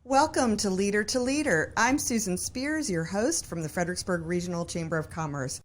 Welcome to Leader to Leader. I'm Susan Spears, your host from the Fredericksburg Regional Chamber of Commerce.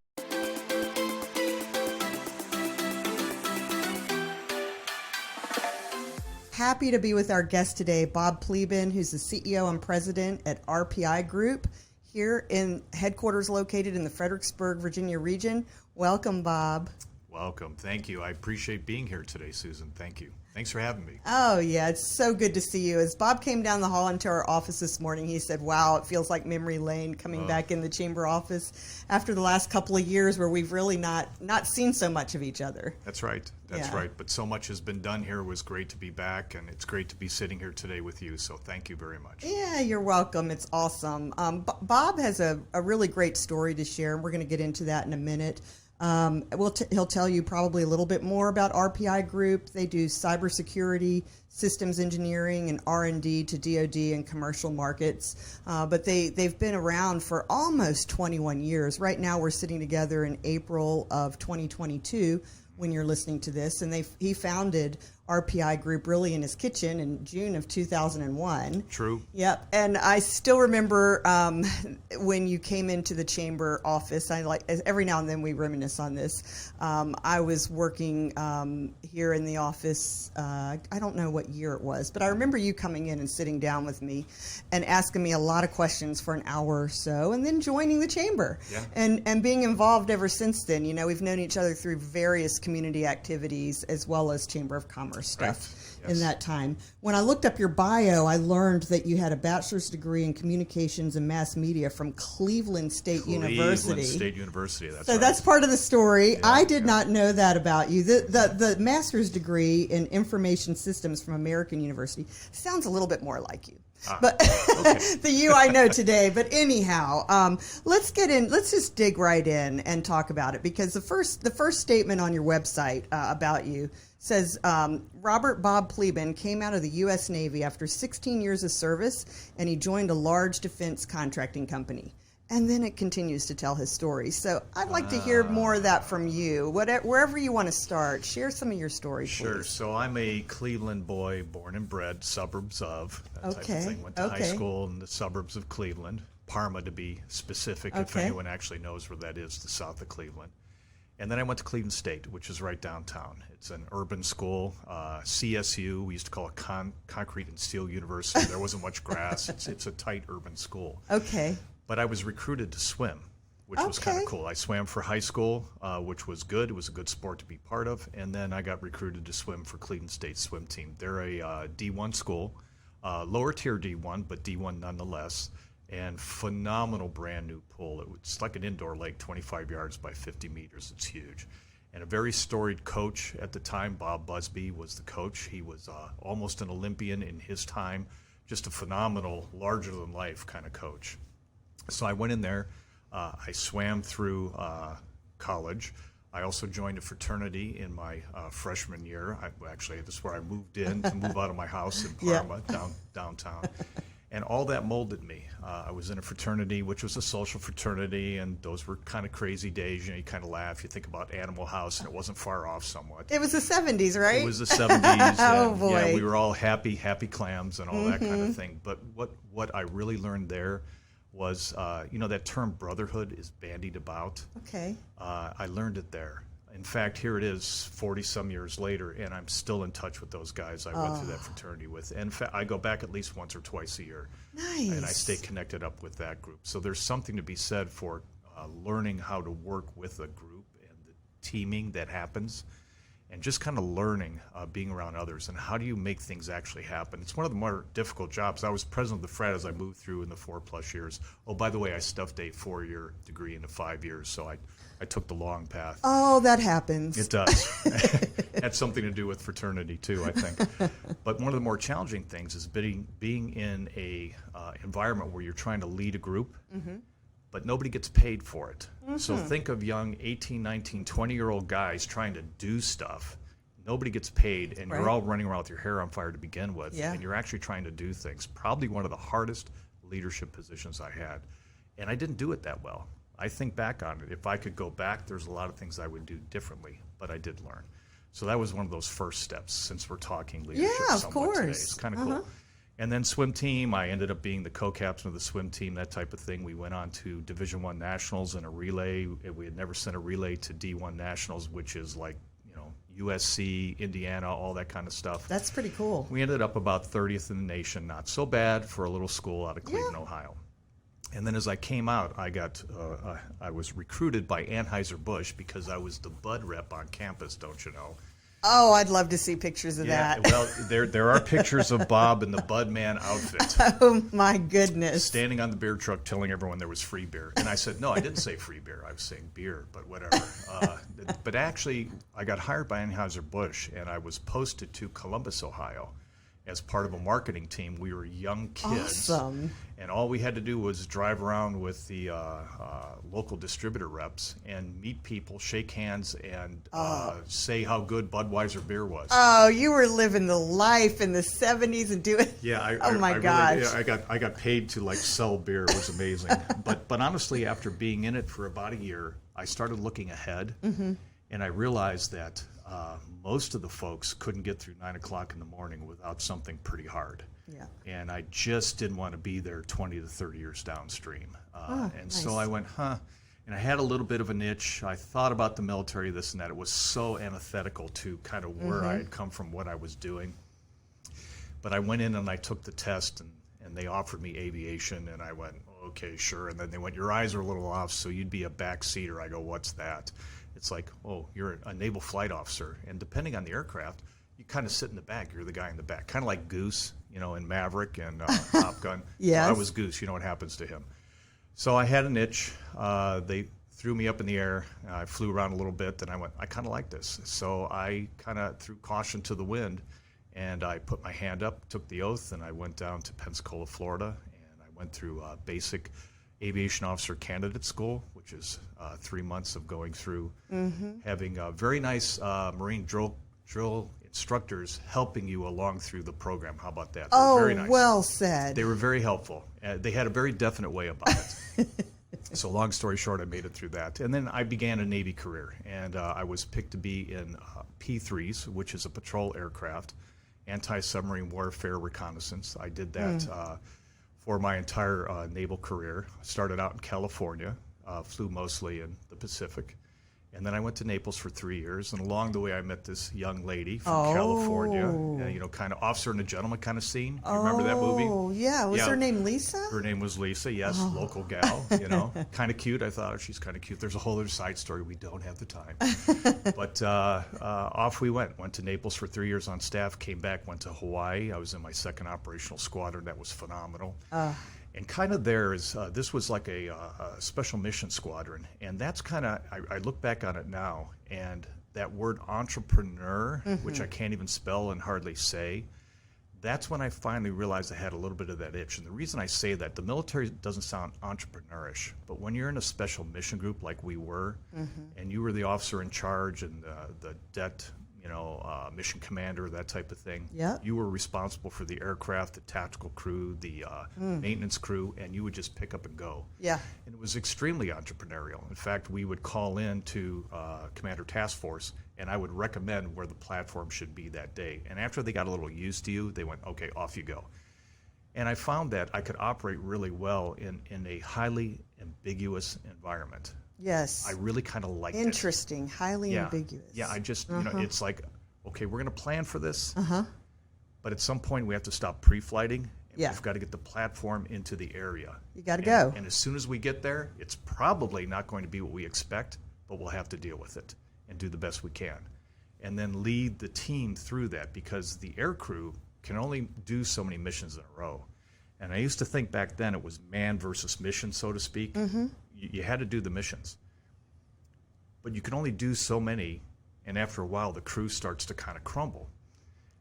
Happy to be with our guest today, Bob Pleban, who's the CEO and president at RPI Group, here in headquarters located in the Fredericksburg, Virginia region. Welcome, Bob. Welcome. Thank you. I appreciate being here today, Susan. Thank you. Thanks for having me. Oh, yeah. It's so good to see you. As Bob came down the hall into our office this morning, he said, wow, it feels like memory lane coming back in the chamber office after the last couple of years where we've really not seen so much of each other. That's right. That's right. But so much has been done here. It was great to be back, and it's great to be sitting here today with you. So thank you very much. Yeah, you're welcome. It's awesome. Bob has a really great story to share, and we're going to get into that in a minute. He'll tell you probably a little bit more about RPI Group. They do cybersecurity, systems engineering, and R&D to DoD and commercial markets. But they've been around for almost 21 years. Right now we're sitting together in April of 2022 when you're listening to this, and he founded RPI Group really in his kitchen in June of 2001. True. Yep. And I still remember when you came into the chamber office. Every now and then we reminisce on this. I was working here in the office. I don't know what year it was, but I remember you coming in and sitting down with me and asking me a lot of questions for an hour or so, and then joining the chamber. Yeah. And being involved ever since then. You know, we've known each other through various community activities as well as Chamber of Commerce stuff in that time. When I looked up your bio, I learned that you had a bachelor's degree in communications and mass media from Cleveland State University. Cleveland State University, that's so right. That's part of the story. Yeah, I did not know that about you. The master's degree in information systems from American University sounds a little bit more like you. But okay. The you I know today. But anyhow, let's just dig right in and talk about it, because the first statement on your website about you says Robert Bob Pleban came out of the U.S. Navy after 16 years of service, and he joined a large defense contracting company. And then it continues to tell his story. So I'd like to hear more of that from you. Wherever you want to start, share some of your story, please. Sure. So I'm a Cleveland boy, born and bred, suburbs of, that type of thing. Went to high school in the suburbs of Cleveland, Parma to be specific, if anyone actually knows where that is, the south of Cleveland. And then I went to Cleveland State, which is right downtown. It's an urban school, CSU. We used to call it Concrete and Steel University. There wasn't much grass. It's a tight urban school. Okay. But I was recruited to swim, which was kind of cool. I swam for high school, which was good. It was a good sport to be part of. And then I got recruited to swim for Cleveland State swim team. They're a D1 school, lower tier D1, but D1 nonetheless. And phenomenal brand new pool. It's like an indoor lake, 25 yards by 50 meters. It's huge. And a very storied coach at the time, Bob Busby, was the coach. He was almost an Olympian in his time, just a phenomenal, larger-than-life kind of coach. So I went in there. I swam through college. I also joined a fraternity in my freshman year. Actually, this is where I moved in to move out of my house in Parma, downtown. And all that molded me. I was in a fraternity, which was a social fraternity, and those were kind of crazy days. You know, you kind of laugh. You think about Animal House, and it wasn't far off somewhat. It was the 70s, right? It was the 70s. Oh, boy. Yeah, we were all happy clams and all that kind of thing. But what I really learned there was, that term brotherhood is bandied about. Okay. I learned it there. In fact, here it is 40-some years later, and I'm still in touch with those guys I went through that fraternity with. And in fact, I go back at least once or twice a year. Nice. And I stay connected up with that group. So there's something to be said for learning how to work with a group and the teaming that happens, and just kind of learning, being around others, and how do you make things actually happen. It's one of the more difficult jobs. I was president of the frat as I moved through in the 4+ years. Oh, by the way, I stuffed a 4-year degree into 5 years, so I took the long path. Oh, that happens. It does. Had something to do with fraternity too, I think. But one of the more challenging things is being in a environment where you're trying to lead a group, but nobody gets paid for it. So think of young 18, 19, 20-year-old guys trying to do stuff. Nobody gets paid, and you're all running around with your hair on fire to begin with, and you're actually trying to do things. Probably one of the hardest leadership positions I had. And I didn't do it that well. I think back on it. If I could go back, there's a lot of things I would do differently, but I did learn. So that was one of those first steps, since we're talking leadership somewhat today. It's kind of cool. And then swim team, I ended up being the co-captain of the swim team, that type of thing. We went on to Division I Nationals in a relay. We had never sent a relay to D1 Nationals, which is like, USC, Indiana, all that kind of stuff. That's pretty cool. We ended up about 30th in the nation. Not so bad for a little school out of Cleveland, Ohio. And then as I came out, I was recruited by Anheuser-Busch because I was the bud rep on campus, don't you know? Oh, I'd love to see pictures of that. Well, there are pictures of Bob in the Budman outfit. Oh, my goodness. Standing on the beer truck telling everyone there was free beer. And I said, no, I didn't say free beer. I was saying beer, but whatever. But actually, I got hired by Anheuser-Busch, and I was posted to Columbus, Ohio, as part of a marketing team. We were young kids. Awesome. And all we had to do was drive around with the local distributor reps and meet people, shake hands, and say how good Budweiser beer was. Oh, you were living the life in the 70s and doing. Yeah, oh my gosh! Really, I got paid to like sell beer. It was amazing. but honestly, after being in it for about a year, I started looking ahead, and I realized that most of the folks couldn't get through 9 o'clock in the morning without something pretty hard. Yeah. And I just didn't want to be there 20 to 30 years downstream. Nice. So I went, and I had a little bit of a niche. I thought about the military, this and that. It was so antithetical to kind of where I had come from, what I was doing. But I went in and I took the test, and they offered me aviation, and I went, okay, sure. And then they went, your eyes are a little off, so you'd be a backseater. I go, what's that? It's like, oh, you're a naval flight officer. And depending on the aircraft, you kind of sit in the back. You're the guy in the back, kind of like Goose, in Maverick and Top Gun. Yes. So I was Goose. You know what happens to him. So I had a niche. They threw me up in the air. I flew around a little bit, and I went, I kind of like this. So I kind of threw caution to the wind, and I put my hand up, took the oath, and I went down to Pensacola, Florida, and I went through basic aviation officer candidate school, which is 3 months of going through, having very nice Marine drill instructors helping you along through the program. How about that? Oh, very nice. Well said. They were very helpful. They had a very definite way about it. So long story short, I made it through that. And then I began a Navy career, and I was picked to be in P-3s, which is a patrol aircraft, anti-submarine warfare reconnaissance. I did that for my entire naval career. I started out in California, flew mostly in the Pacific. And then I went to Naples for 3 years, and along the way I met this young lady from California, kind of Officer and a Gentleman kind of scene. You remember that movie? Oh, yeah. Was her name Lisa? Her name was Lisa, yes, local gal, kind of cute. I thought, she's kind of cute. There's a whole other side story. We don't have the time. But off we went to Naples for 3 years on staff, came back, went to Hawaii. I was in my second operational squadron. That was phenomenal. And kind of this was like a special mission squadron. And that's kind of, I look back on it now, and that word entrepreneur, which I can't even spell and hardly say, that's when I finally realized I had a little bit of that itch. And the reason I say that, the military doesn't sound entrepreneurish, but when you're in a special mission group like we were, and you were the officer in charge and the det, mission commander, that type of thing. Yep. You were responsible for the aircraft, the tactical crew, the maintenance crew, and you would just pick up and go. Yeah. And it was extremely entrepreneurial. In fact, we would call in to Commander Task Force, and I would recommend where the platform should be that day. And after they got a little used to you, they went, okay, off you go. And I found that I could operate really well in a highly ambiguous environment. Yes. I really kind of liked it. Interesting. Highly ambiguous. Yeah, I just, it's like, okay, we're going to plan for this, but at some point we have to stop pre-flighting, and we've got to get the platform into the area. You got to go. And as soon as we get there, it's probably not going to be what we expect, but we'll have to deal with it and do the best we can. And then lead the team through that, because the air crew can only do so many missions in a row. And I used to think back then it was man versus mission, so to speak. You had to do the missions. But you can only do so many, and after a while the crew starts to kind of crumble.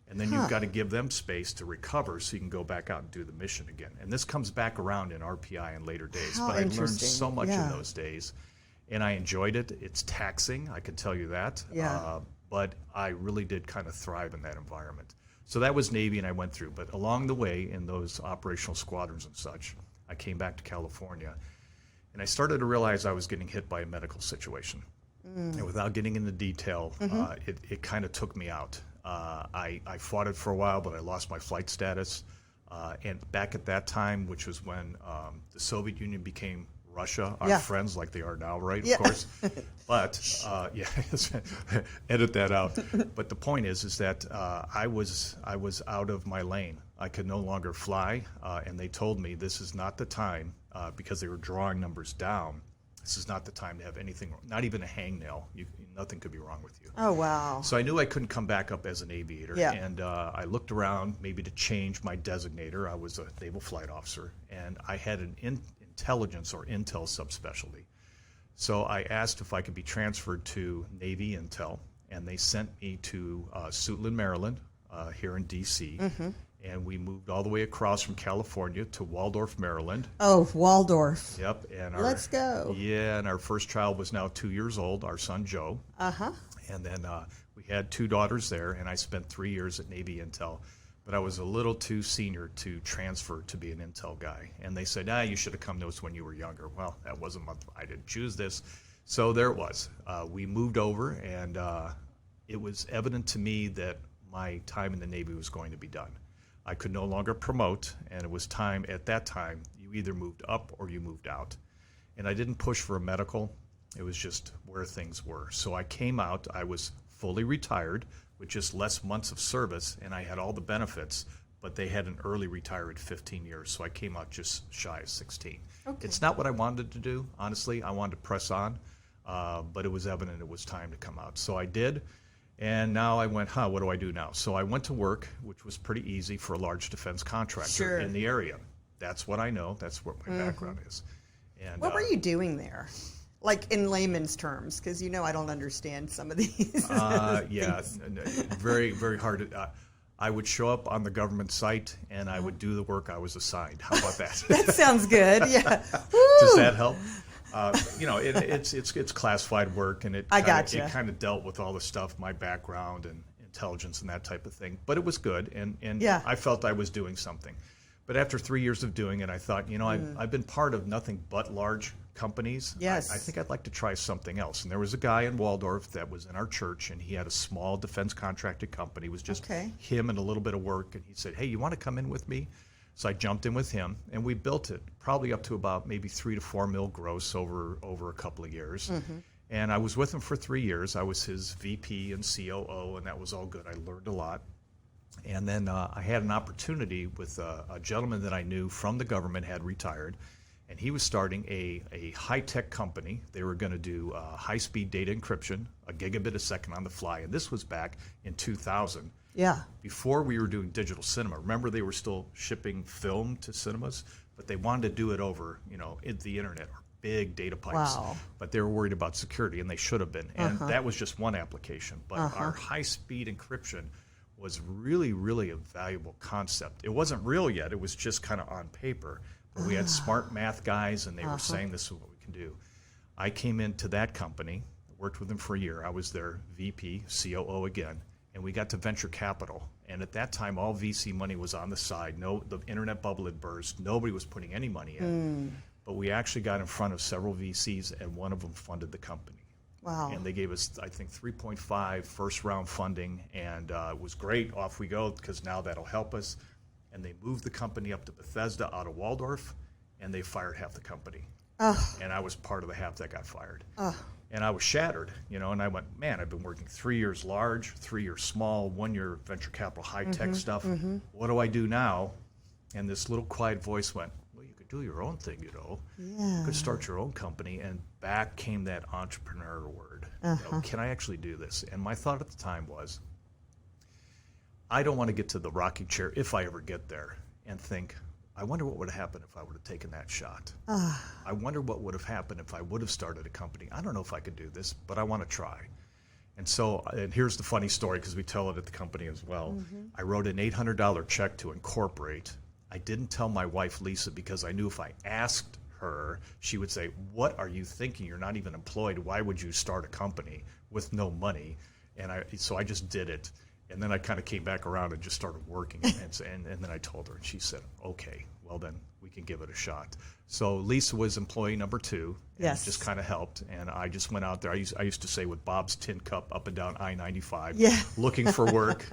And then you've got to give them space to recover so you can go back out and do the mission again. And this comes back around in RPI in later days. But I learned so much in those days, and I enjoyed it. It's taxing, I can tell you that. But I really did kind of thrive in that environment. So that was Navy, and I went through. But along the way, in those operational squadrons and such, I came back to California. And I started to realize I was getting hit by a medical situation. And without getting into detail, it kind of took me out. I fought it for a while, but I lost my flight status. And back at that time, which was when the Soviet Union became Russia, our friends like they are now, right? Of course. But yeah, edit that out. But the point is that I was out of my lane. I could no longer fly, and they told me this is not the time because they were drawing numbers down. This is not the time to have anything, not even a hangnail. Nothing could be wrong with you. Oh, wow. So I knew I couldn't come back up as an aviator. Yeah. And I looked around maybe to change my designator. I was a naval flight officer, and I had an intelligence or intel subspecialty. So I asked if I could be transferred to Navy Intel, and they sent me to Suitland, Maryland, here in D.C., and we moved all the way across from California to Waldorf, Maryland. Oh, Waldorf. Yep. And let's go. Yeah, and our first child was now 2 years old, our son Joe. Uh-huh. And then we had 2 daughters there, and I spent 3 years at Navy Intel. But I was a little too senior to transfer to be an Intel guy. And they said, you should have come to us when you were younger. Well, that wasn't I didn't choose this. So there it was. We moved over, and it was evident to me that my time in the Navy was going to be done. I could no longer promote, and it was time, at that time, you either moved up or you moved out. And I didn't push for a medical. It was just where things were. So I came out. I was fully retired with just less months of service, and I had all the benefits, but they had an early retire at 15 years, so I came out just shy of 16. Okay. It's not what I wanted to do, honestly. I wanted to press on, but it was evident it was time to come out. So I did. And now I went, what do I do now? So I went to work, which was pretty easy for a large defense contractor in the area. That's what I know. That's what my background is. And what were you doing there? Like in layman's terms, because I don't understand some of these. Yeah, very, very hard. I would show up on the government site, and I would do the work I was assigned. How about that? That sounds good, yeah. Does that help? It's classified work, and it kind of dealt with all the stuff, my background and intelligence and that type of thing. But it was good, and I felt I was doing something. But after 3 years of doing it, I thought, I've been part of nothing but large companies. Yes. I think I'd like to try something else. And there was a guy in Waldorf that was in our church, and he had a small defense contracted company. It was just him and a little bit of work. And he said, hey, you want to come in with me? So I jumped in with him, and we built it probably up to about maybe 3 to 4 mil gross over a couple of years. And I was with him for 3 years. I was his VP and COO, and that was all good. I learned a lot. And then I had an opportunity with a gentleman that I knew from the government, had retired, and he was starting a high-tech company. They were going to do high-speed data encryption, a gigabit a second on the fly, and this was back in 2000. Yeah. Before we were doing digital cinema. Remember, they were still shipping film to cinemas, but they wanted to do it over, the internet, or big data pipes. Wow. But they were worried about security, and they should have been. And that was just one application. But our high-speed encryption was really, really a valuable concept. It wasn't real yet. It was just kind of on paper. But we had smart math guys, and they were saying this is what we can do. I came into that company, worked with them for a year. I was their VP, COO again. And we got to venture capital. And at that time, all VC money was on the side. The internet bubble had burst. Nobody was putting any money in. But we actually got in front of several VCs, and one of them funded the company. Wow. And they gave us, I think, 3.5 first-round funding, and it was great. Off we go, because now that'll help us. And they moved the company up to Bethesda out of Waldorf, and they fired half the company. And I was part of the half that got fired. And I was shattered, and I went, man, I've been working 3 years large, 3 years small, 1 year venture capital, high-tech stuff. What do I do now? And this little quiet voice went, well, you could do your own thing, Yeah. You could start your own company. And back came that entrepreneur word. Can I actually do this? And my thought at the time was, I don't want to get to the rocking chair, if I ever get there, and think, I wonder what would have happened if I would have taken that shot. I wonder what would have happened if I would have started a company. I don't know if I could do this, but I want to try. And here's the funny story, because we tell it at the company as well. I wrote an $800 check to incorporate. I didn't tell my wife, Lisa, because I knew if I asked her, she would say, what are you thinking? You're not even employed. Why would you start a company with no money? So I just did it. And then I kind of came back around and just started working. And then I told her, and she said, okay, well then we can give it a shot. So Lisa was employee number 2, and it just kind of helped. And I just went out there. I used to say with Bob's Tin Cup up and down I-95, looking for work,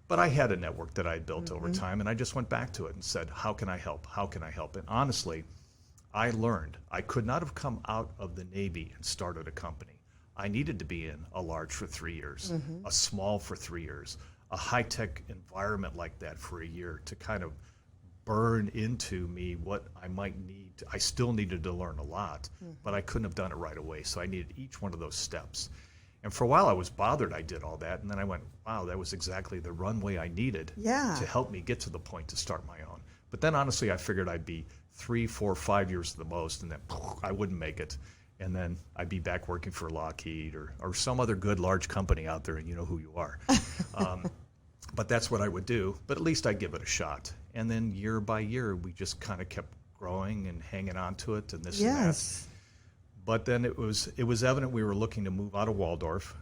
But But I had a network that I had built over time, and I just went back to it and said, how can I help? How can I help? And honestly, I learned I could not have come out of the Navy and started a company. I needed to be in a large for 3 years, a small for 3 years, a high-tech environment like that for a year to kind of burn into me what I might need. I still needed to learn a lot, but I couldn't have done it right away. So I needed each one of those steps. And for a while I was bothered I did all that. And then I went, wow, that was exactly the runway I needed to help me get to the point to start my own. But then honestly, I figured I'd be 3, 4, 5 years at the most, and then I wouldn't make it. And then I'd be back working for Lockheed or some other good large company out there, and you know who you are. But that's what I would do. But at least I'd give it a shot. And then year by year, we just kind of kept growing and hanging on to it and this and that. But then it was evident we were looking to move out of Waldorf.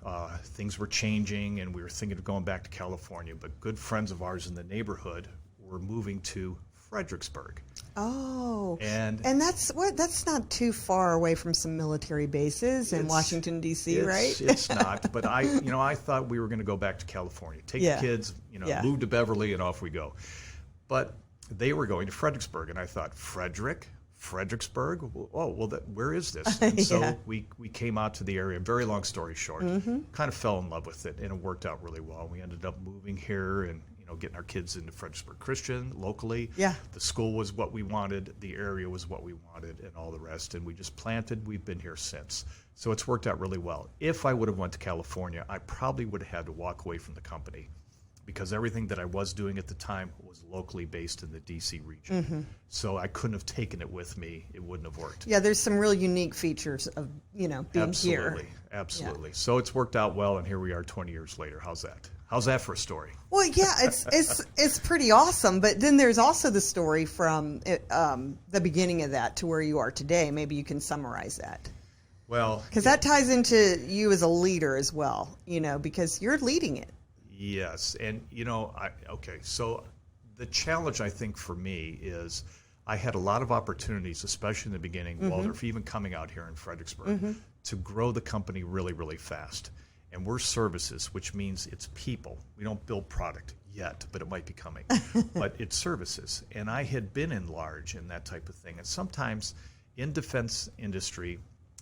Things were changing, and we were thinking of going back to California. But good friends of ours in the neighborhood were moving to Fredericksburg. Oh, and that's not too far away from some military bases in Washington D.C., right? It's not. But I thought we were going to go back to California, take the kids, move to Beverly, and off we go. But they were going to Fredericksburg, and I thought, Fredericksburg? Oh, well, where is this? And so we came out to the area. Very long story short, kind of fell in love with it, and it worked out really well. We ended up moving here and getting our kids into Fredericksburg Christian locally. Yeah. The school was what we wanted. The area was what we wanted, and all the rest. And we just planted. We've been here since. So it's worked out really well. If I would have went to California, I probably would have had to walk away from the company, because everything that I was doing at the time was locally based in the D.C. region. So I couldn't have taken it with me. It wouldn't have worked. Yeah, there's some real unique features of, being here. Absolutely. So it's worked out well, and here we are 20 years later. How's that? How's that for a story? Well, yeah, it's pretty awesome. But then there's also the story from the beginning of that to where you are today. Maybe you can summarize that. Well, because that ties into you as a leader as well, because you're leading it. Yes, and so the challenge I think for me is I had a lot of opportunities, especially in the beginning, Waldorf, even coming out here in Fredericksburg, to grow the company really, really fast. And we're services, which means it's people. We don't build product yet, but it might be coming. But it's services. And I had been in large and that type of thing. And sometimes in defense industry,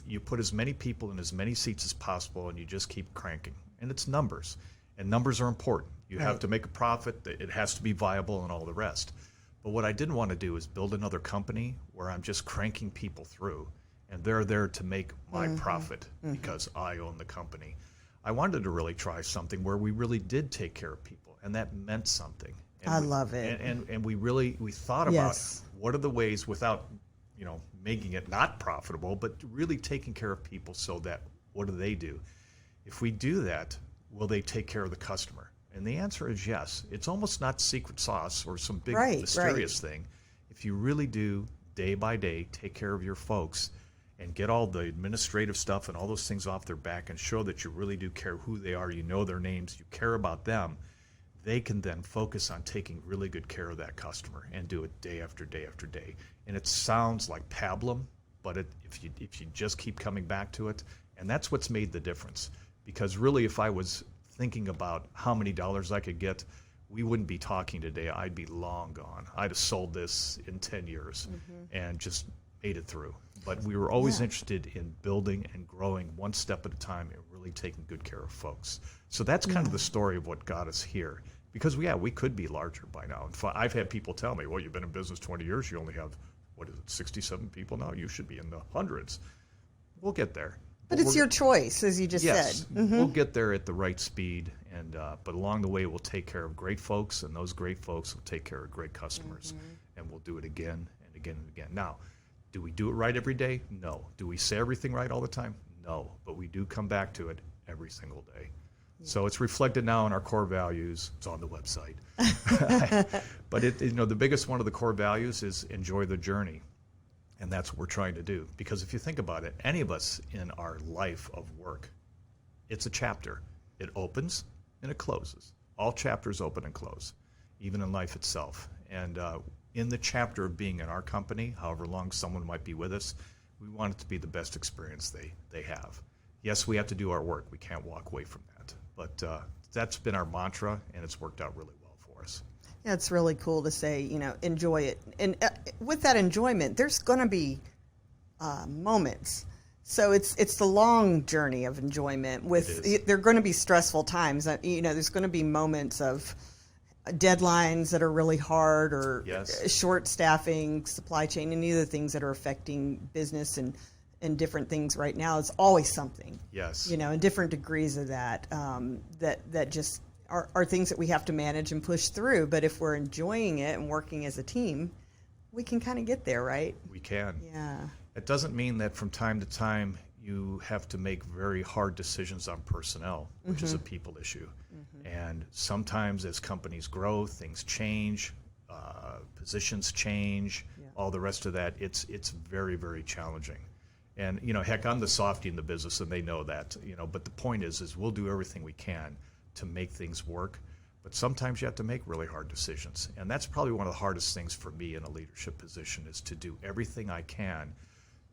you put as many people in as many seats as possible, and you just keep cranking. And it's numbers. And numbers are important. You have to make a profit. It has to be viable and all the rest. But what I didn't want to do is build another company where I'm just cranking people through, and they're there to make my profit because I own the company. I wanted to really try something where we really did take care of people, and that meant something. And I love it. And we thought about what are the ways without, making it not profitable, but really taking care of people so that what do? If we do that, will they take care of the customer? And the answer is yes. It's almost not secret sauce or some big mysterious thing. If you really do, day by day, take care of your folks and get all the administrative stuff and all those things off their back and show that you really do care who they are, you know their names, you care about them, they can then focus on taking really good care of that customer and do it day after day after day. And it sounds like pablum, but if you just keep coming back to it, and that's what's made the difference. Because really, if I was thinking about how many dollars I could get, we wouldn't be talking today. I'd be long gone. I'd have sold this in 10 years and just made it through. But we were always interested in building and growing one step at a time and really taking good care of folks. So that's kind of the story of what got us here. Because, we could be larger by now. In fact, I've had people tell me, well, you've been in business 20 years. You only have, 67 people now? You should be in the hundreds. We'll get there. But it's your choice, as you just said. We'll get there at the right speed, and but along the way, we'll take care of great folks, and those great folks will take care of great customers, and we'll do it again and again and again. Now, do we do it right every day? No. Do we say everything right all the time? No. But we do come back to it every single day. So it's reflected now in our core values. It's on the website. But the biggest one of the core values is enjoy the journey. And that's what we're trying to do. Because if you think about it, any of us in our life of work, it's a chapter. It opens and it closes. All chapters open and close, even in life itself. And in the chapter of being in our company, however long someone might be with us, we want it to be the best experience they have. Yes, we have to do our work. We can't walk away from that. But that's been our mantra, and it's worked out really well for us. Yeah, it's really cool to say, enjoy it. And with that enjoyment, there's going to be moments. So it's the long journey of enjoyment. There are going to be stressful times. There's going to be moments of deadlines that are really hard, or short staffing, supply chain, any of the things that are affecting business and different things right now. It's always something. Yes. And different degrees of that that just are things that we have to manage and push through. But if we're enjoying it and working as a team, we can kind of get there, right? We can. Yeah. It doesn't mean that from time to time you have to make very hard decisions on personnel, which is a people issue. And sometimes as companies grow, things change, positions change, all the rest of that. It's very, very challenging. And, heck, I'm the softy in the business, and they know that, but the point is we'll do everything we can to make things work. But sometimes you have to make really hard decisions. And that's probably one of the hardest things for me in a leadership position, is to do everything I can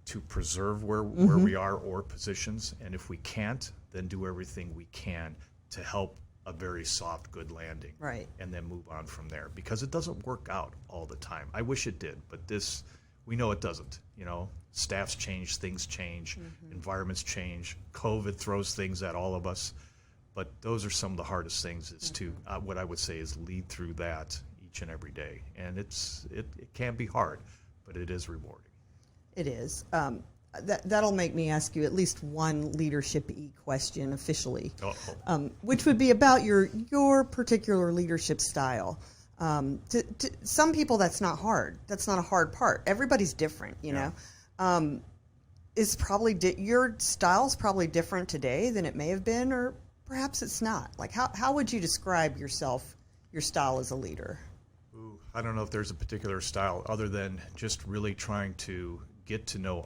to preserve where we are or positions. And if we can't, then do everything we can to help a very soft, good landing. Right. And then move on from there. Because it doesn't work out all the time. I wish it did, but we know it doesn't. Staffs change, things change, environments change. COVID throws things at all of us. But those are some of the hardest things, is to, what I would say, is lead through that each and every day. And it can be hard, but it is rewarding. It is. That'll make me ask you at least one leadership-y question officially, which would be about your particular leadership style. To some people, that's not hard. That's not a hard part. Everybody's different, you know. Is probably your style's probably different today than it may have been, or perhaps it's not. Like, how would you describe your style as a leader? Ooh, I don't know if there's a particular style, other than just really trying to get to know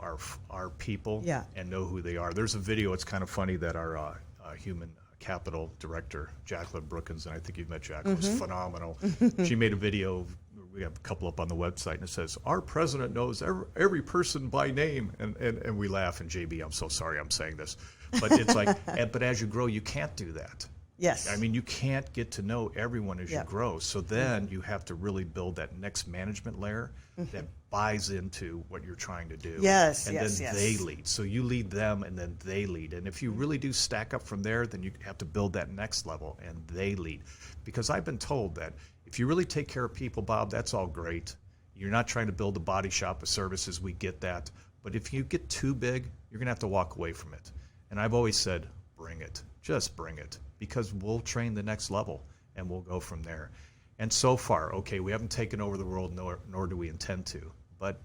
our people and know who they are. There's a video, it's kind of funny, that our human capital director, Jacqueline Brookins, and I think you've met Jacqueline, was phenomenal. She made a video, we have a couple up on the website, and it says, "Our president knows every person by name," and we laugh, and JB, I'm so sorry I'm saying this, but it's like, but as you grow, you can't do that. Yes. I mean, you can't get to know everyone as you grow. So then you have to really build that next management layer that buys into what you're trying to do. Yes, and then they lead. So you lead them, and then they lead. And if you really do stack up from there, then you have to build that next level, and they lead. Because I've been told that if you really take care of people, Bob, that's all great. You're not trying to build a body shop of services. We get that. But if you get too big, you're going to have to walk away from it. And I've always said, bring it. Just bring it. Because we'll train the next level, and we'll go from there. And so far, okay, we haven't taken over the world, nor do we intend to. But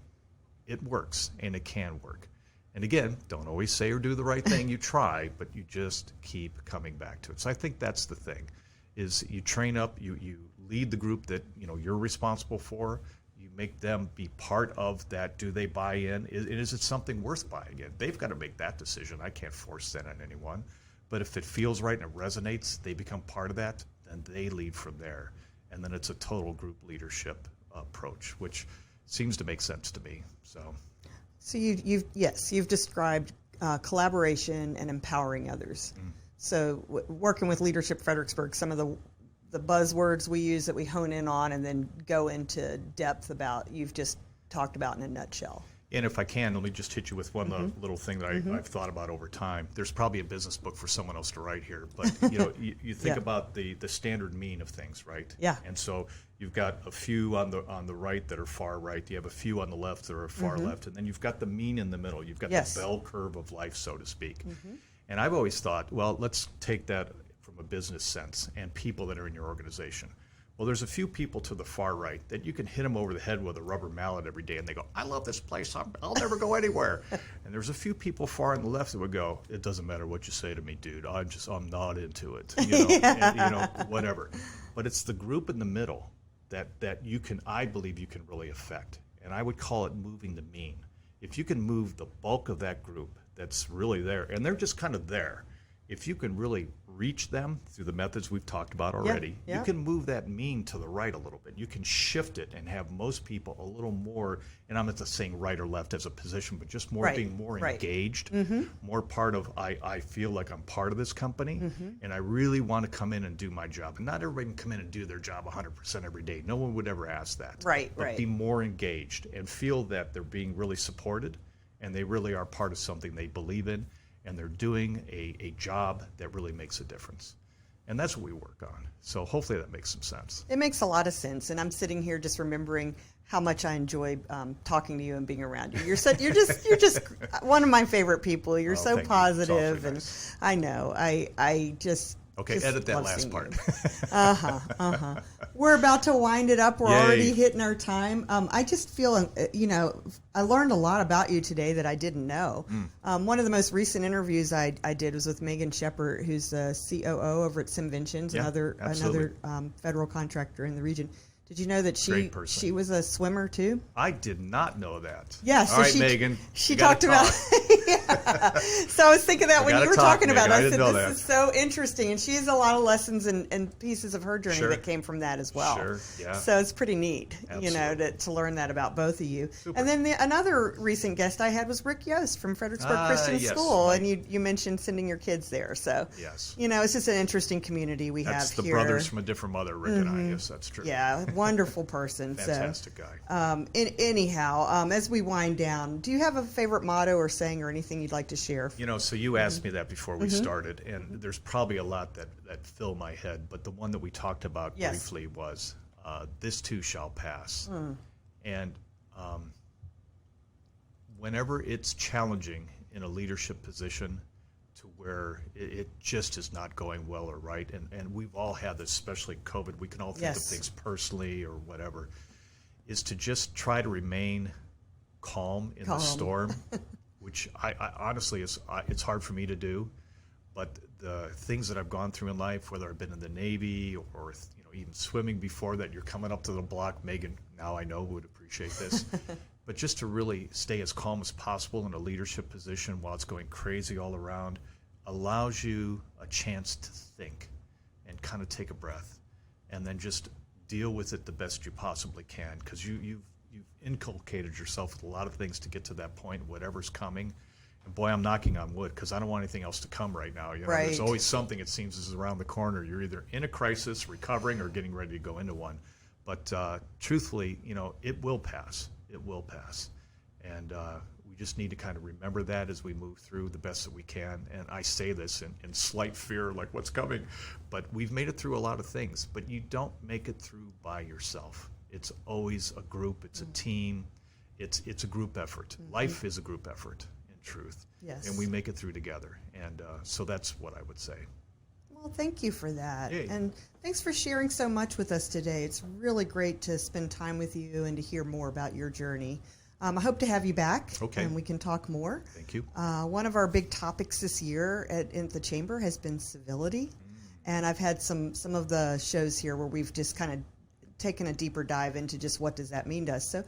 it works, and it can work. And again, don't always say or do the right thing. You try, but you just keep coming back to it. So I think that's the thing, is you train up, you lead the group that you're responsible for. You make them be part of that. Do they buy in? Is it something worth buying in? They've got to make that decision. I can't force that on anyone. But if it feels right and it resonates, they become part of that, then they lead from there. And then it's a total group leadership approach, which seems to make sense to me. So you've described collaboration and empowering others. So working with Leadership Fredericksburg, some of the buzzwords we use that we hone in on and then go into depth about, you've just talked about in a nutshell. And if I can, let me just hit you with one little thing that I've thought about over time. There's probably a business book for someone else to write here, but you think about the standard mean of things, right? Yeah. And so you've got a few on the right that are far right. You have a few on the left that are far left, and then you've got the mean in the middle. You've got the bell curve of life, so to speak. And I've always thought, well, let's take that from a business sense and people that are in your organization. Well, there's a few people to the far right that you can hit them over the head with a rubber mallet every day, and they go, "I love this place. I'll never go anywhere." And there's a few people far on the left that would go, "It doesn't matter what you say to me, dude. I'm not into it." And, whatever. But it's the group in the middle that I believe you can really affect. And I would call it moving the mean. If you can move the bulk of that group that's really there, and they're just kind of there. if you can really reach them through the methods we've talked about already, you can move that mean to the right a little bit. You can shift it and have most people a little more, and I'm not just saying right or left as a position, but just more being more engaged, more part of, I feel like I'm part of this company, and I really want to come in and do my job. And not everybody can come in and do their job 100% every day. No one would ever ask that. But be more engaged and feel that they're being really supported, and they really are part of something they believe in, and they're doing a job that really makes a difference. And that's what we work on. So hopefully that makes some sense. It makes a lot of sense. And I'm sitting here just remembering how much I enjoy talking to you and being around you. You're just one of my favorite people. You're so positive, and nice. I know. I just edit that last part. We're about to wind it up. We're already hitting our time. I just feel, I learned a lot about you today that I didn't know. One of the most recent interviews I did was with Megan Shepard, who's the COO over at Simventions, another federal contractor in the region. Did you know that she was a swimmer too? I did not know that. Yeah. So all right, Megan. She talked about. So I was thinking that when you were talking about it, I said this is so interesting, and she has a lot of lessons and pieces of her journey that came from that as well. Sure. Yeah. So it's pretty neat, to learn that about both of you. Super. And then another recent guest I had was Rick Yost from Fredericksburg Christian School, and you mentioned sending your kids there. So it's just an interesting community we have here. That's the brothers from a different mother, Rick and I. Yes, that's true. Yeah. Wonderful person. Fantastic guy. Anyhow, as we wind down, do you have a favorite motto or saying or anything you'd like to share? So you asked me that before we started, and there's probably a lot that fill my head, but the one that we talked about briefly was, this too shall pass. And whenever it's challenging in a leadership position to where it just is not going well or right, and we've all had this, especially COVID, we can all think of things personally or whatever, is to just try to remain calm in the storm, which I honestly, it's hard for me to do, but the things that I've gone through in life, whether I've been in the Navy or even swimming before that, you're coming up to the block, Megan, now I know, would appreciate this, but just to really stay as calm as possible in a leadership position while it's going crazy all around allows you a chance to think and kind of take a breath and then just deal with it the best you possibly can, because you've inculcated yourself with a lot of things to get to that point, whatever's coming. And boy, I'm knocking on wood because I don't want anything else to come right now. There's always something, it seems, is around the corner. You're either in a crisis, recovering, or getting ready to go into one. But truthfully, it will pass. It will pass. And we just need to kind of remember that as we move through the best that we can. And I say this in slight fear, like what's coming. But we've made it through a lot of things. But you don't make it through by yourself. It's always a group. It's a team. It's a group effort. Life is a group effort, in truth. Yes. And we make it through together. And so that's what I would say. Well, thank you for that. Yay. And thanks for sharing so much with us today. It's really great to spend time with you and to hear more about your journey. I hope to have you back, and we can talk more. Thank you. One of our big topics this year in the Chamber has been civility, and I've had some of the shows here where we've just kind of taken a deeper dive into just what does that mean to us. So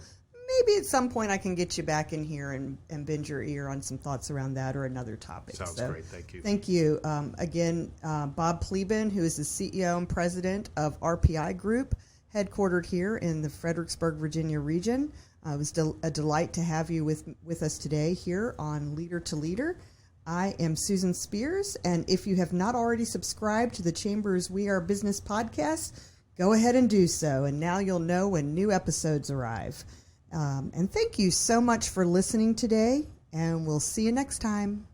maybe at some point I can get you back in here and bend your ear on some thoughts around that or another topic. Sounds great. Thank you. Thank you. Again, Bob Pleban, who is the CEO and president of RPI Group, headquartered here in the Fredericksburg, Virginia region. It was a delight to have you with us today here on Leader to Leader. I am Susan Spears, and if you have not already subscribed to the Chamber's We Are Business podcast, go ahead and do so, and now you'll know when new episodes arrive. And thank you so much for listening today, and we'll see you next time.